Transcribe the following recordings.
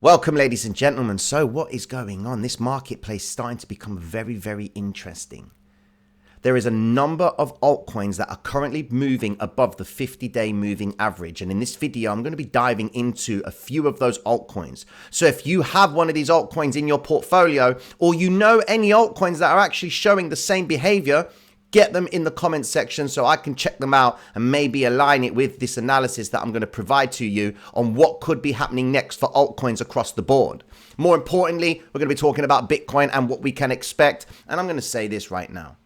Welcome, ladies and gentlemen. So what is going on? This marketplace is starting to become very, very interesting. There is a number of altcoins that are currently moving above the 50-day moving average. And in this video, I'm going to be diving into a few of those altcoins. So if you have one of these altcoins in your portfolio, or you know any altcoins that are actually showing the same behavior, get them in the comment section so I can check them out and maybe align it with this analysis that I'm going to provide to you on what could be happening next for altcoins across the board. More importantly, we're going to be talking about Bitcoin and what we can expect. And I'm going to say this right now.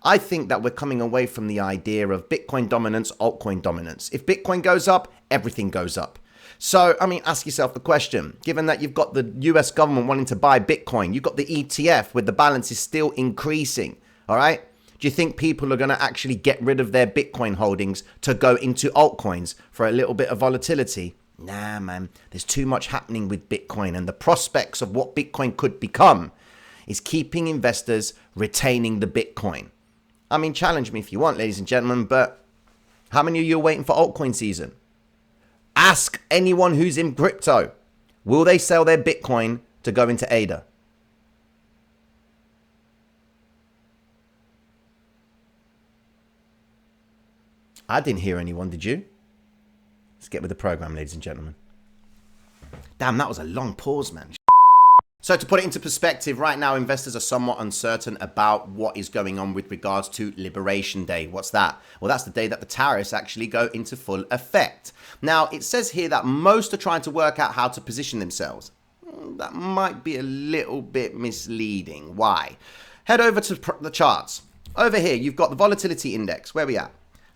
I think that we're coming away from the idea of Bitcoin dominance, altcoin dominance. If Bitcoin goes up, everything goes up. So, ask yourself the question, given that you've got the US government wanting to buy Bitcoin, you've got the ETF with the balance is still increasing, all right? Do you think people are going to actually get rid of their Bitcoin holdings to go into altcoins for a little bit of volatility? Nah, man, there's too much happening with Bitcoin, and the prospects of what Bitcoin could become is keeping investors retaining the Bitcoin. Challenge me if you want, ladies and gentlemen, but how many of you are waiting for altcoin season? Ask anyone who's in crypto. Will they sell their Bitcoin to go into ADA? I didn't hear anyone, did you? Let's get with the program, ladies and gentlemen. Damn, that was a long pause, man. So to put it into perspective, right now, investors are somewhat uncertain about what is going on with regards to Liberation Day. What's that? Well, that's the day that the tariffs actually go into full effect. Now, it says here that most are trying to work out how to position themselves. That might be a little bit misleading. Why? Head over to the charts. Over here, you've got the volatility index. Where are we at?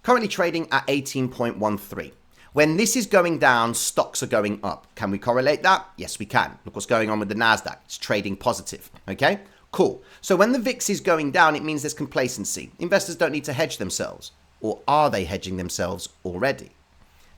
Currently trading at 18.13. When this is going down, stocks are going up. Can we correlate that? Yes, we can. Look what's going on with the NASDAQ. It's trading positive. Okay, cool. So when the VIX is going down, it means there's complacency. Investors don't need to hedge themselves. Or are they hedging themselves already?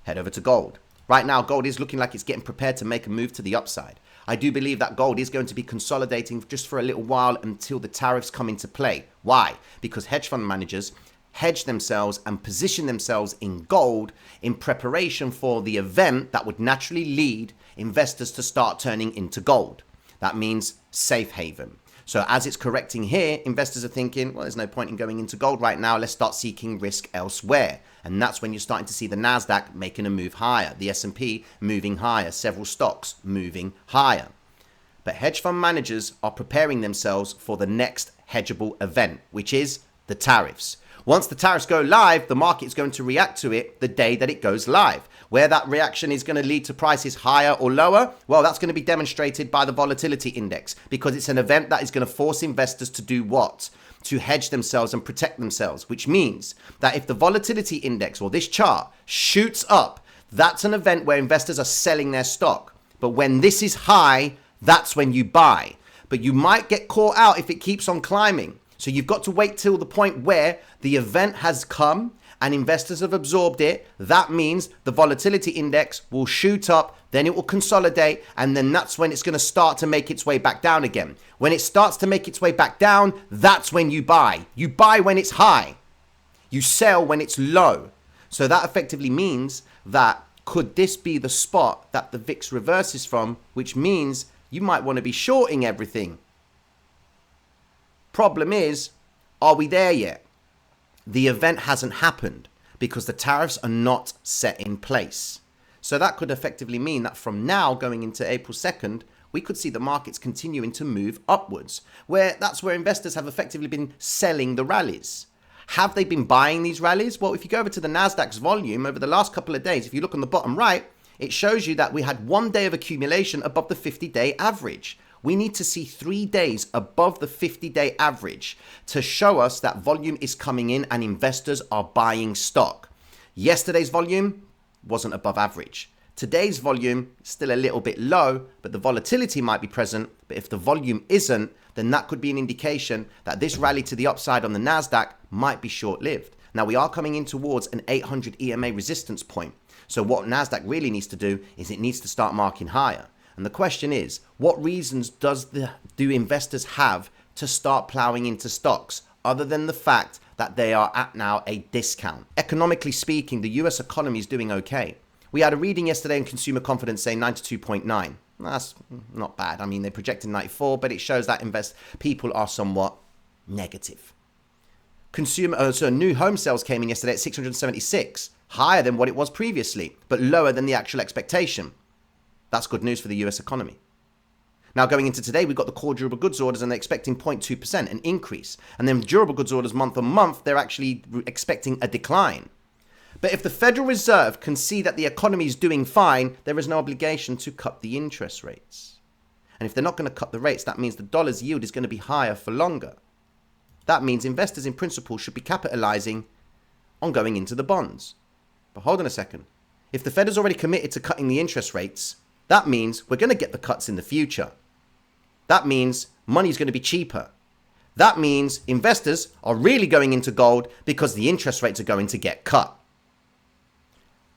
Head over to gold. Right now, gold is looking like it's getting prepared to make a move to the upside. I do believe that gold is going to be consolidating just for a little while until the tariffs come into play. Why? Because hedge fund managers hedge themselves and position themselves in gold in preparation for the event that would naturally lead investors to start turning into gold. That means safe haven. So as it's correcting here, investors are thinking, well, there's no point in going into gold right now. Let's start seeking risk elsewhere. And that's when you're starting to see the NASDAQ making a move higher, the S&P moving higher, several stocks moving higher. But hedge fund managers are preparing themselves for the next hedgeable event, which is the tariffs. Once the tariffs go live, the market is going to react to it the day that it goes live. Where that reaction is going to lead to prices higher or lower, well, that's going to be demonstrated by the volatility index, because it's an event that is going to force investors to do what? To hedge themselves and protect themselves, which means that if the volatility index or this chart shoots up, that's an event where investors are selling their stock. But when this is high, that's when you buy. But you might get caught out if it keeps on climbing. So you've got to wait till the point where the event has come and investors have absorbed it. That means the volatility index will shoot up, then it will consolidate, and then that's when it's going to start to make its way back down again. When it starts to make its way back down, that's when you buy. You buy when it's high. You sell when it's low. So that effectively means that could this be the spot that the VIX reverses from, which means you might want to be shorting everything. Problem is, are we there yet? The event hasn't happened because the tariffs are not set in place. So that could effectively mean that from now going into April 2nd, we could see the markets continuing to move upwards, that's where investors have effectively been selling the rallies. Have they been buying these rallies? Well, if you go over to the NASDAQ's volume over the last couple of days, if you look on the bottom right, it shows you that we had 1 day of accumulation above the 50-day average. We need to see 3 days above the 50-day average to show us that volume is coming in and investors are buying stock. Yesterday's volume wasn't above average. Today's volume is still a little bit low, but the volatility might be present. But if the volume isn't, then that could be an indication that this rally to the upside on the NASDAQ might be short-lived. Now, we are coming in towards an 800 EMA resistance point. So what NASDAQ really needs to do is it needs to start marking higher. And the question is, what reasons do investors have to start plowing into stocks other than the fact that they are at now a discount? Economically speaking, the US economy is doing okay. We had a reading yesterday in consumer confidence saying 92.9. That's not bad. I mean, they projected 94, but it shows that people are somewhat negative. New home sales came in yesterday at 676, higher than what it was previously, but lower than the actual expectation. That's good news for the US economy. Now, going into today, we've got the core durable goods orders, and they're expecting 0.2%, an increase. And then durable goods orders month on month, they're actually expecting a decline. But if the Federal Reserve can see that the economy is doing fine, there is no obligation to cut the interest rates. And if they're not going to cut the rates, that means the dollar's yield is going to be higher for longer. That means investors in principle should be capitalizing on going into the bonds. But hold on a second. If the Fed is already committed to cutting the interest rates, that means we're going to get the cuts in the future. That means money is going to be cheaper. That means investors are really going into gold because the interest rates are going to get cut.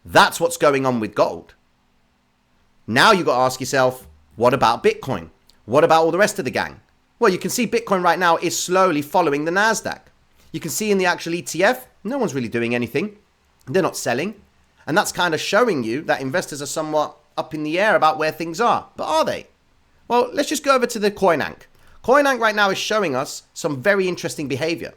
That's what's going on with gold. Now you've got to ask yourself, what about Bitcoin? What about all the rest of the gang? Well, you can see Bitcoin right now is slowly following the NASDAQ. You can see in the actual ETF, no one's really doing anything. They're not selling. And that's kind of showing you that investors are somewhat up in the air about where things are. But are they? Well, let's just go over to the CoinAnk. CoinAnk right now is showing us some very interesting behavior.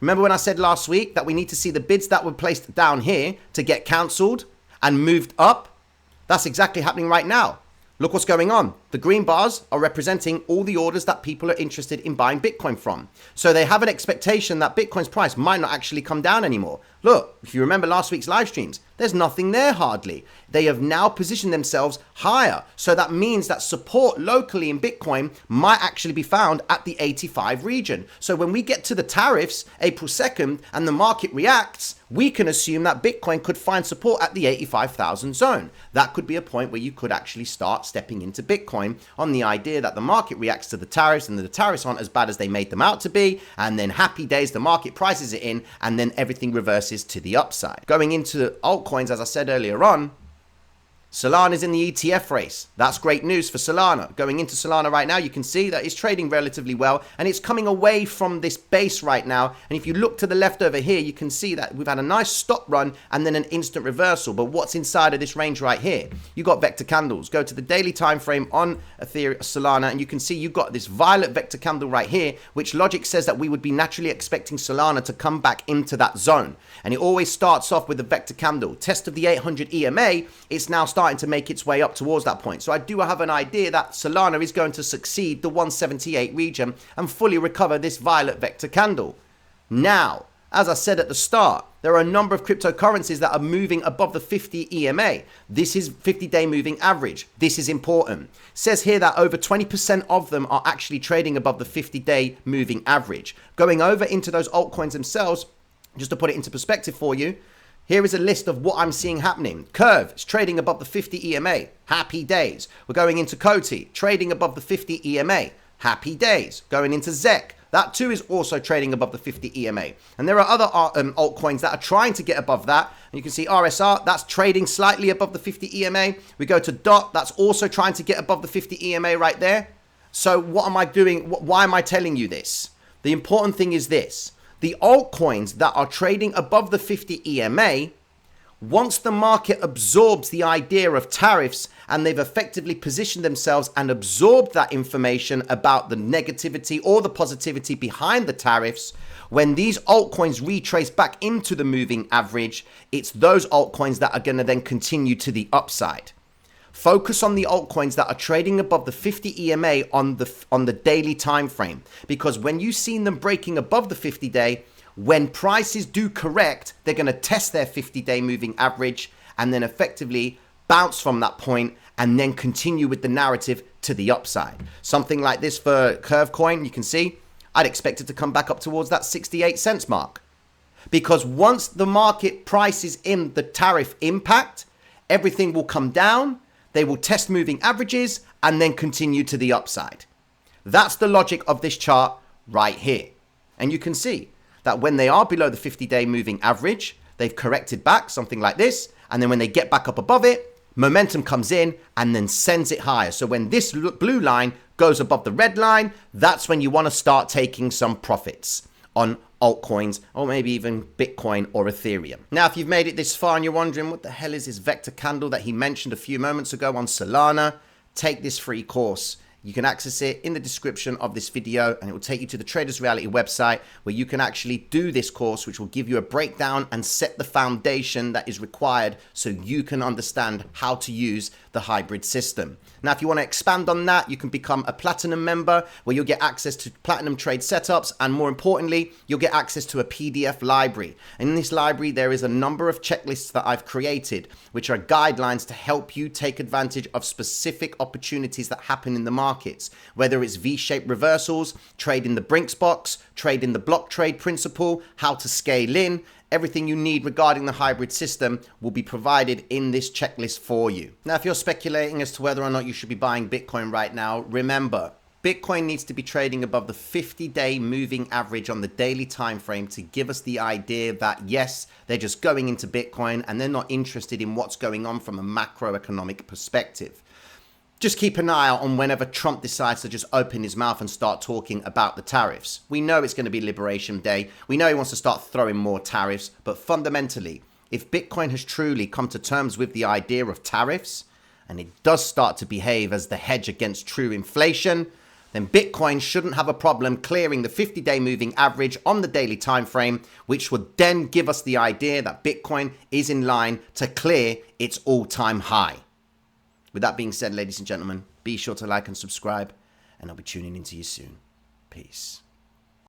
Remember when I said last week that we need to see the bids that were placed down here to get cancelled and moved up? That's exactly happening right now. Look what's going on. The green bars are representing all the orders that people are interested in buying Bitcoin from. So they have an expectation that Bitcoin's price might not actually come down anymore. Look, if you remember last week's live streams, there's nothing there hardly. They have now positioned themselves higher. So that means that support locally in Bitcoin might actually be found at the 85 region. So when we get to the tariffs, April 2nd, and the market reacts, we can assume that Bitcoin could find support at the 85,000 zone. That could be a point where you could actually start stepping into Bitcoin on the idea that the market reacts to the tariffs and the tariffs aren't as bad as they made them out to be. And then happy days, the market prices it in, and then everything reverses to the upside. Going into altcoins, as I said earlier on, Solana is in the ETF race. That's great news for Solana. Going into Solana right now, you can see that it's trading relatively well and it's coming away from this base right now. And if you look to the left over here, you can see that we've had a nice stop run and then an instant reversal. But what's inside of this range right here? You got vector candles. Go to the daily time frame on Ethereum, Solana, and you can see you've got this violet vector candle right here, which logic says that we would be naturally expecting Solana to come back into that zone. And it always starts off with a vector candle. Test of the 800 EMA, it's now starting to make its way up towards that point. So I do have an idea that Solana is going to succeed the 178 region and fully recover this violet vector candle. Now, as I said at the start, there are a number of cryptocurrencies that are moving above the 50 EMA. This is 50-day moving average. This is important. It says here that over 20% of them are actually trading above the 50-day moving average. Going over into those altcoins themselves, just to put it into perspective for you, here is a list of what I'm seeing happening. Curve is trading above the 50 EMA. Happy days. We're going into Coty, trading above the 50 EMA. Happy days. Going into ZEC. That too is also trading above the 50 EMA. And there are other altcoins that are trying to get above that. And you can see RSR, that's trading slightly above the 50 EMA. We go to DOT, that's also trying to get above the 50 EMA right there. So what am I doing? Why am I telling you this? The important thing is this. The altcoins that are trading above the 50 EMA, once the market absorbs the idea of tariffs and they've effectively positioned themselves and absorbed that information about the negativity or the positivity behind the tariffs, when these altcoins retrace back into the moving average, it's those altcoins that are going to then continue to the upside. Focus on the altcoins that are trading above the 50 EMA on the daily time frame, because when you've seen them breaking above the 50-day, when prices do correct, they're going to test their 50-day moving average and then effectively bounce from that point and then continue with the narrative to the upside. Something like this for Curve Coin, you can see, I'd expect it to come back up towards that 68 cents mark. Because once the market prices in the tariff impact, everything will come down. They will test moving averages and then continue to the upside. That's the logic of this chart right here. And you can see that when they are below the 50-day moving average, they've corrected back, something like this. And then when they get back up above it, momentum comes in and then sends it higher. So when this blue line goes above the red line, that's when you want to start taking some profits on altcoins, or maybe even Bitcoin or Ethereum. Now, if you've made it this far and you're wondering what the hell is this vector candle that he mentioned a few moments ago on Solana, take this free course. You can access it in the description of this video, and it will take you to the Traders Reality website where you can actually do this course, which will give you a breakdown and set the foundation that is required so you can understand how to use the hybrid system. Now, if you want to expand on that, you can become a platinum member where you'll get access to platinum trade setups, and more importantly, you'll get access to a PDF library. And in this library, there is a number of checklists that I've created, which are guidelines to help you take advantage of specific opportunities that happen in the markets, whether it's V-shaped reversals, trade in the Brinks box, trade in the block trade principle, how to scale in. Everything you need regarding the hybrid system will be provided in this checklist for you. Now, if you're speculating as to whether or not you should be buying Bitcoin right now, remember, Bitcoin needs to be trading above the 50-day moving average on the daily time frame to give us the idea that, yes, they're just going into Bitcoin and they're not interested in what's going on from a macroeconomic perspective. Just keep an eye out on whenever Trump decides to just open his mouth and start talking about the tariffs. We know it's going to be Liberation Day. We know he wants to start throwing more tariffs. But fundamentally, if Bitcoin has truly come to terms with the idea of tariffs, and it does start to behave as the hedge against true inflation, then Bitcoin shouldn't have a problem clearing the 50-day moving average on the daily time frame, which would then give us the idea that Bitcoin is in line to clear its all-time high. With that being said, ladies and gentlemen, be sure to like and subscribe, and I'll be tuning into you soon. Peace.